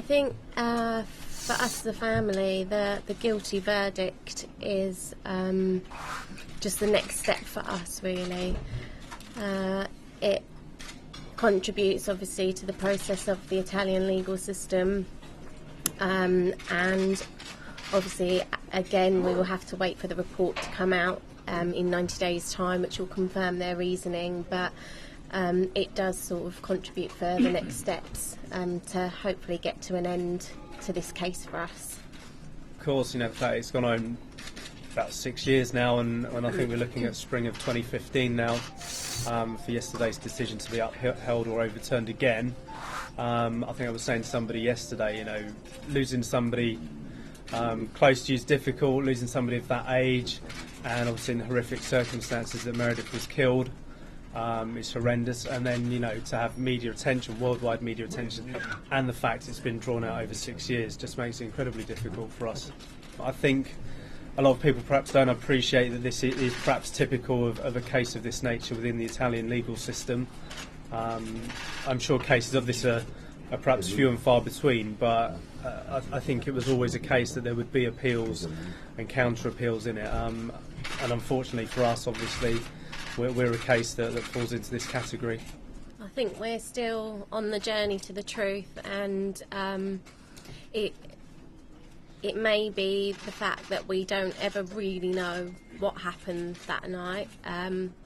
I think for us as a family, the guilty verdict is just the next step for us, really. It contributes, obviously, to the process of the Italian legal system, and obviously, again, we will have to wait for the report to come out in 90 days' time, which will confirm their reasoning, but it does sort of contribute for the next steps to hopefully get to an end to this case for us. Of course, it's gone on about 6 years now, and I think we're looking at spring of 2015 now for yesterday's decision to be upheld or overturned again. I think I was saying to somebody yesterday, losing somebody close to you is difficult, losing somebody of that age, and obviously in the horrific circumstances that Meredith was killed is horrendous. And then, to have media attention, worldwide media attention, and the fact it's been drawn out over 6 years just makes it incredibly difficult for us. I think a lot of people perhaps don't appreciate that this is perhaps typical of a case of this nature within the Italian legal system. I'm sure cases of this are perhaps few and far between, but I think it was always a case that there would be appeals and counter appeals in it, and unfortunately for us, obviously, we're a case that falls into this category. I think we're still on the journey to the truth, and it may be the fact that we don't ever really know what happened that night,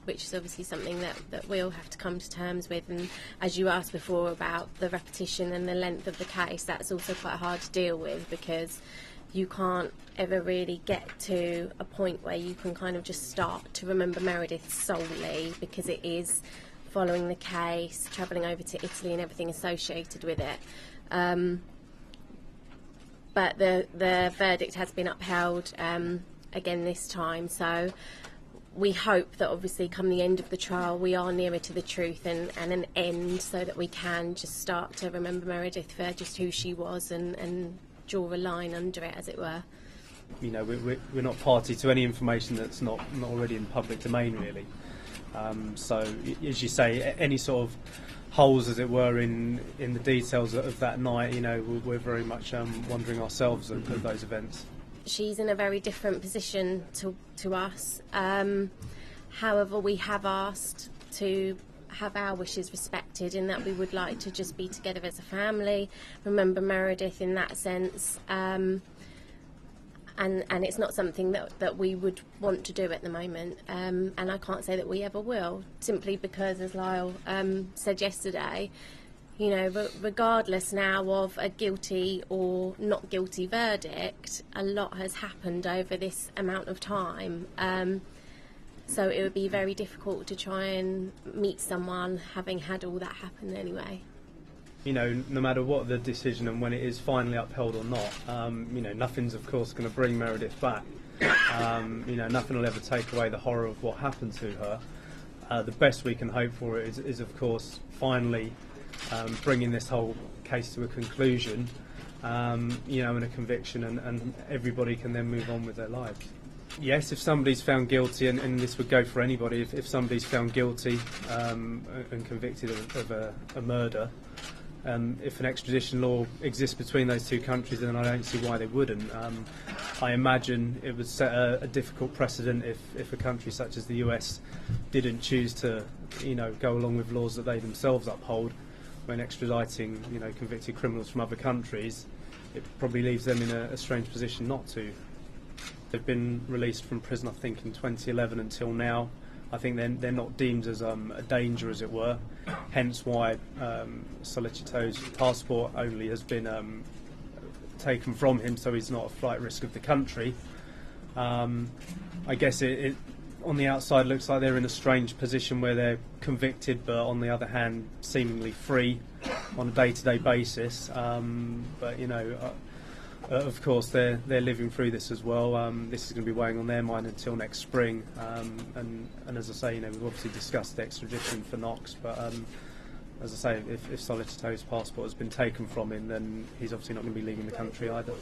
which is obviously something that we'll have to come to terms with. And as you asked before about the repetition and the length of the case, that's also quite hard to deal with, because you can't ever really get to a point where you can kind of just start to remember Meredith solely, because it is following the case, travelling over to Italy and everything associated with it. But the verdict has been upheld again this time, so we hope that obviously come the end of the trial we are nearer to the truth and an end, so that we can just start to remember Meredith for just who she was and draw a line under it, as it were. We're not party to any information that's not already in public domain, really. So, as you say, any sort of holes, as it were, in the details of that night, we're very much wondering ourselves of those events. She's in a very different position to us. However, we have asked to have our wishes respected, in that we would like to just be together as a family, remember Meredith in that sense. And it's not something that we would want to do at the moment, and I can't say that we ever will, simply because, as Lyle said yesterday, regardless now of a guilty or not guilty verdict, a lot has happened over this amount of time. So it would be very difficult to try and meet someone having had all that happen anyway. No matter what the decision and when it is finally upheld or not, nothing's of course going to bring Meredith back. Nothing will ever take away the horror of what happened to her. The best we can hope for is of course finally bringing this whole case to a conclusion, and a conviction, and everybody can then move on with their lives. Yes, if somebody's found guilty, and this would go for anybody, if somebody's found guilty and convicted of a murder, if an extradition law exists between those two countries, then I don't see why they wouldn't. I imagine it would set a difficult precedent if a country such as the US didn't choose to, go along with laws that they themselves uphold when extraditing, convicted criminals from other countries. It probably leaves them in a strange position not to. They've been released from prison, I think, in 2011 until now. I think they're not deemed as a danger, as it were, hence why Sollecito's passport only has been taken from him, so he's not a flight risk of the country. I guess it on the outside looks like they're in a strange position where they're convicted, but on the other hand seemingly free on a day-to-day basis. But of course they're living through this as well. This is going to be weighing on their mind until next spring, and as I say, we've obviously discussed the extradition for Knox, but as I say, if Sollecito's passport has been taken from him, then he's obviously not going to be leaving the country either.